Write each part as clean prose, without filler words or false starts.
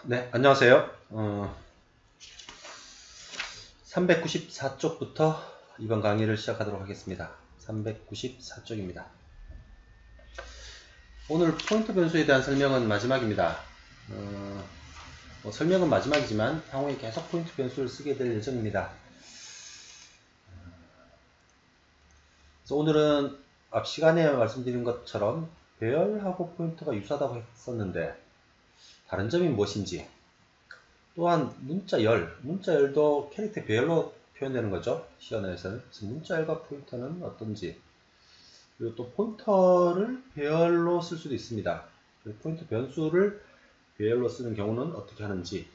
네, 안녕하세요. 394쪽부터 이번 강의를 시작하도록 하겠습니다. 394쪽입니다. 오늘 포인트 변수에 대한 설명은 마지막입니다. 설명은 마지막이지만 향후에 계속 포인트 변수를 쓰게 될 예정입니다. 그래서 오늘은 앞 시간에 말씀드린 것처럼 배열하고 포인트가 유사하다고 했었는데 다른 점이 무엇인지, 또한 문자열도 캐릭터 배열로 표현되는 거죠. 시연에서는. 그래서 문자열과 포인터는 어떤지, 그리고 또 포인터를 배열로 쓸 수도 있습니다. 포인터 변수를 배열로 쓰는 경우는 어떻게 하는지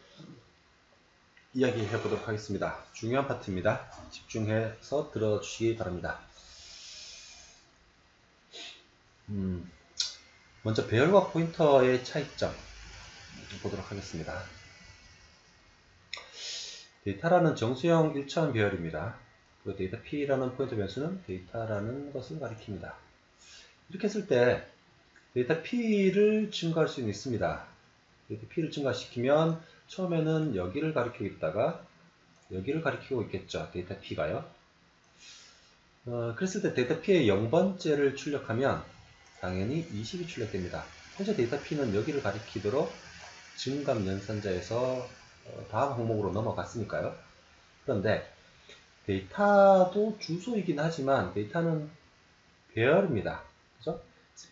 이야기해 보도록 하겠습니다. 중요한 파트입니다. 집중해서 들어주시기 바랍니다. 먼저 배열과 포인터의 차이점 보도록 하겠습니다. 데이터라는 정수형 1차원 배열입니다. 그리고 데이터 P라는 포인트 변수는 데이터라는 것을 가리킵니다. 이렇게 했을 때 데이터 P를 증가할 수는 있습니다. 데이터 P를 증가시키면 처음에는 여기를 가리키고 있다가 여기를 가리키고 있겠죠. 데이터 P가요. 그랬을 때 데이터 P의 0번째를 출력하면 당연히 20이 출력됩니다. 현재 데이터 P는 여기를 가리키도록 증감 연산자에서 다음 항목으로 넘어갔으니까요. 그런데 데이터도 주소이긴 하지만 데이터는 배열입니다. 그죠?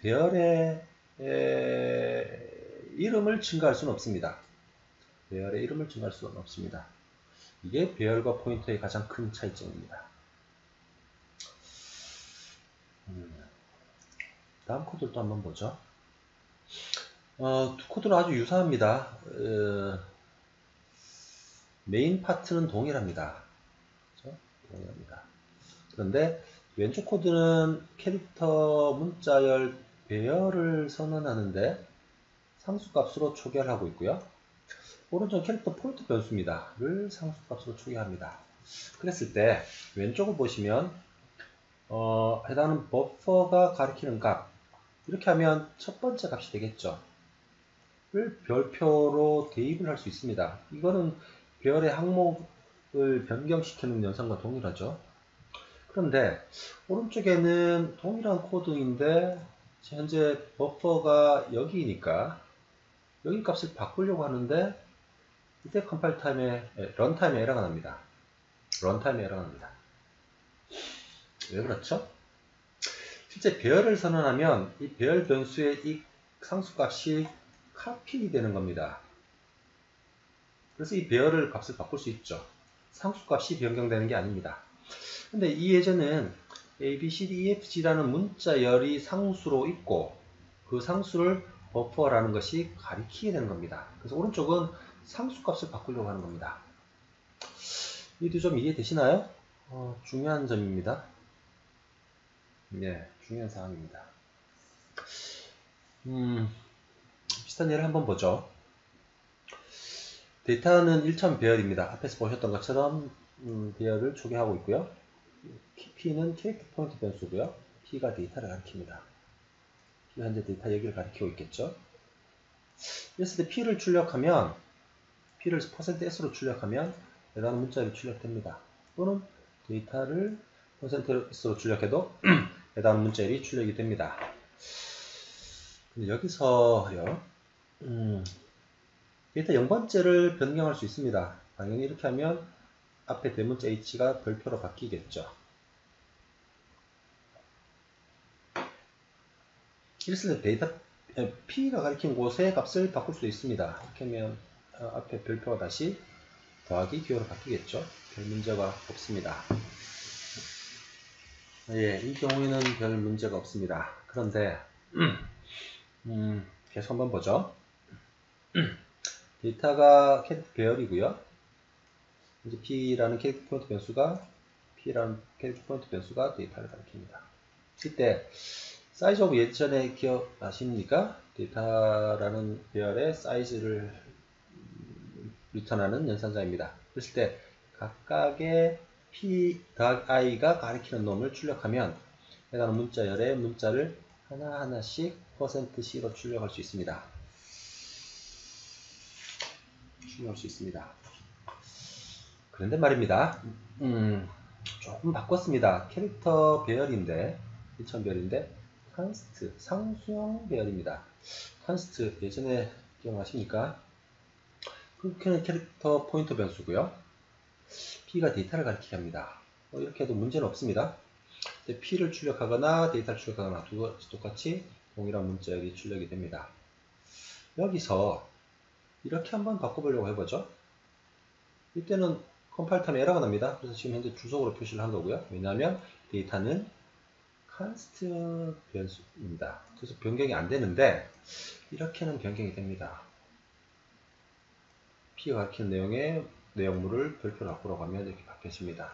배열의 이름을 증가할 수는 없습니다. 배열의 이름을 증가할 수는 없습니다. 이게 배열과 포인터의 가장 큰 차이점입니다. 다음 코드도 한번 보죠. 두 코드는 아주 유사합니다. 메인 파트는 동일합니다. 그렇죠? 동일합니다. 그런데 왼쪽 코드는 캐릭터 문자열 배열을 선언하는데 상수값으로 초기화하고 있고요. 오른쪽 캐릭터 포인트 변수입니다. 를 상수값으로 초기화합니다. 그랬을 때 왼쪽을 보시면 해당하는 버퍼가 가리키는 값, 이렇게 하면 첫 번째 값이 되겠죠. 를 별표로 대입을 할 수 있습니다. 이거는 배열의 항목을 변경시키는 연산과 동일하죠. 그런데 오른쪽에는 동일한 코드인데 현재 버퍼가 여기니까 여기 값을 바꾸려고 하는데 이때 컴파일 타임에 런타임에 에러가 납니다. 런타임에 에러가 납니다. 왜 그렇죠? 실제 배열을 선언하면 이 배열 변수의 이 상수값이 카피 되는 겁니다. 그래서 이 배열을 값을 바꿀 수 있죠. 상수값이 변경되는 게 아닙니다. 근데 이 예제는 A, B, C, D, E, F, G라는 문자열이 상수로 있고 그 상수를 버퍼라는 것이 가리키게 되는 겁니다. 그래서 오른쪽은 상수값을 바꾸려고 하는 겁니다. 이도 좀 이해되시나요? 중요한 점입니다. 네, 중요한 사항입니다. 비슷한 예를 한번 보죠. 데이터는 1차 배열입니다. 앞에서 보셨던 것처럼 배열을 초기화하고 있고요. P는 캐릭터 포인트 변수고요. P가 데이터를 가리킵니다. P 현재 데이터 여기를 가리키고 있겠죠. 이랬을 때 P를 출력하면 P를 %S로 출력하면 해당 문자열이 출력됩니다. 또는 데이터를 %S로 출력해도 해당 문자열이 출력이 됩니다. 근데 여기서요, 데이터 0번째를 변경할 수 있습니다. 당연히 이렇게 하면 앞에 대문자 H가 별표로 바뀌겠죠. 이랬을 때 데이터 P가 가리킨 곳의 값을 바꿀 수도 있습니다. 이렇게 하면 앞에 별표가 다시 더하기 기호로 바뀌겠죠. 별 문제가 없습니다. 예, 이 경우에는 별 문제가 없습니다. 그런데 계속 한번 보죠. 데이터가 캐릭터 배열이고요. 이제 P라는 캐릭터 포인트 변수가 데이터를 가리킵니다. 이때 사이즈 오브 예전에 기억나십니까? 데이터라는 배열의 사이즈를 리턴하는 연산자입니다. 그랬을 때 각각의 P 더하기 I가 가리키는 놈을 출력하면 해당 문자열의 문자를 하나하나씩 %C로 출력할 수 있습니다. 출력할 수 있습니다. 그런데 말입니다. 조금 바꿨습니다. 캐릭터 배열인데 1000배열인데 칸스트 상수형 배열입니다. 칸스트 예전에 기억나십니까? 그렇게는 캐릭터 포인터 변수고요. P가 데이터를 가리키게 합니다. 이렇게 해도 문제는 없습니다. P를 출력하거나 데이터를 출력하거나 두 가지 똑같이 동일한 문자열이 출력이 됩니다. 여기서 이렇게 한번 바꿔보려고 해보죠. 이때는 컴파일 타임에 에러가 납니다. 그래서 지금 현재 주석으로 표시를 한 거고요. 왜냐하면 데이터는 칸스트 변수입니다. 그래서 변경이 안 되는데 이렇게는 변경이 됩니다. P가 가리키는 내용의 내용물을 별표로 바꾸라고 하면 이렇게 바뀌어집니다.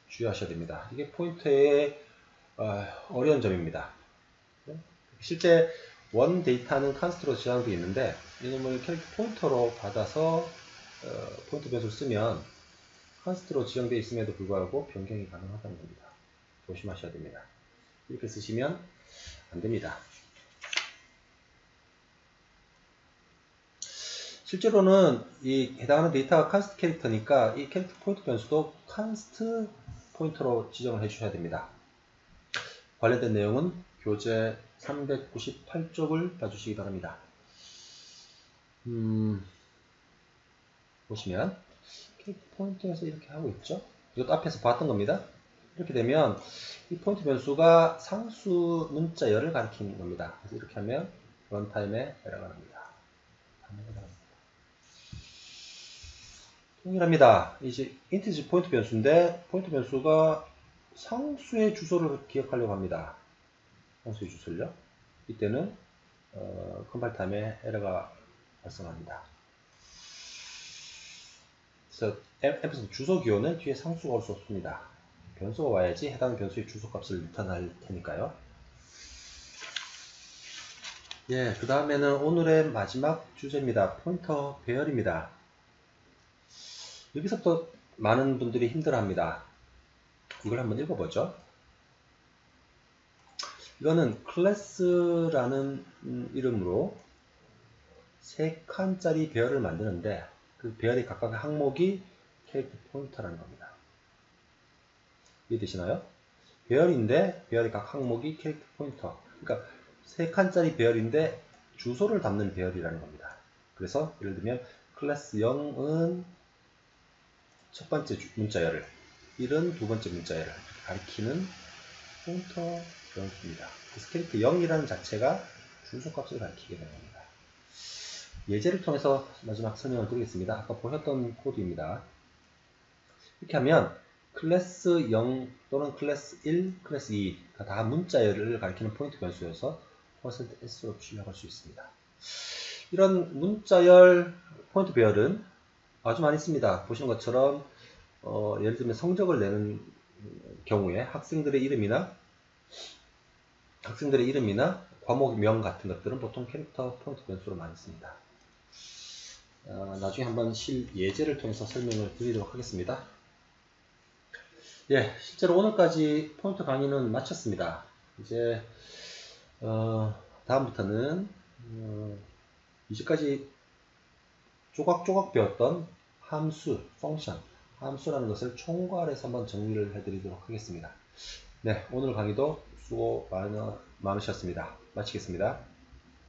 주의하셔야 됩니다. 이게 포인터의 어려운 점입니다. 실제 원 데이터는 칸스트로 저장되어 있는데 이놈을 캐릭터 포인터로 받아서 포인터 변수를 쓰면 칸스트로 지정되어 있음에도 불구하고 변경이 가능하다는 겁니다. 조심하셔야 됩니다. 이렇게 쓰시면 안 됩니다. 실제로는 이 해당하는 데이터가 칸스트 캐릭터니까 이 캐릭터 포인터 변수도 칸스트 포인터로 지정을 해주셔야 됩니다. 관련된 내용은 교재 398쪽을 봐주시기 바랍니다. 보시면 캐릭터 포인터에서 이렇게 하고 있죠. 이것도 앞에서 봤던 겁니다. 이렇게 되면 이 포인터 변수가 상수 문자열을 가리키는 겁니다. 그래서 이렇게 하면 런타임에 에러가 납니다. 동일합니다. 이제 인티지 포인트 변수인데 포인트 변수가 상수의 주소를 기억하려고 합니다. 상수의 주소를요. 이때는 컴파일 타임에 에러가 발생합니다. 그래서 앱에서 주소 기호는 뒤에 상수가 올 수 없습니다. 변수가 와야지 해당 변수의 주소 값을 나타낼 테니까요. 예, 그 다음에는 오늘의 마지막 주제입니다. 포인터 배열입니다. 여기서부터 많은 분들이 힘들어합니다. 이걸 한번 읽어보죠. 이거는 클래스라는 이름으로 3칸짜리 배열을 만드는데 그 배열의 각각의 항목이 캐릭터 포인터라는 겁니다. 이해되시나요? 배열인데 배열의 각 항목이 캐릭터 포인터. 그러니까 3칸짜리 배열인데 주소를 담는 배열이라는 겁니다. 그래서 예를 들면 클래스 0은 첫 번째 문자열을, 1은 두 번째 문자열을 가리키는 포인터 변수입니다. 그래서 캐릭터 0이라는 자체가 주소값을 가리키게 되는 겁니다. 예제를 통해서 마지막 설명을 드리겠습니다. 아까 보셨던 코드입니다. 이렇게 하면 클래스 0 또는 클래스 1, 클래스 2가 다 문자열을 가리키는 포인트 변수여서 %s로 출력할 수 있습니다. 이런 문자열 포인트 배열은 아주 많이 씁니다. 보시는 것처럼 예를 들면 성적을 내는 경우에 학생들의 이름이나 과목명 같은 것들은 보통 캐릭터 포인트 변수로 많이 씁니다. 나중에 한번 예제를 통해서 설명을 드리도록 하겠습니다. 예, 실제로 오늘까지 포인터 강의는 마쳤습니다. 이제 다음부터는 이제까지 조각조각 배웠던 함수, 펑션, 함수라는 것을 총괄해서 한번 정리를 해드리도록 하겠습니다. 네, 오늘 강의도 수고 많으셨습니다. 마치겠습니다.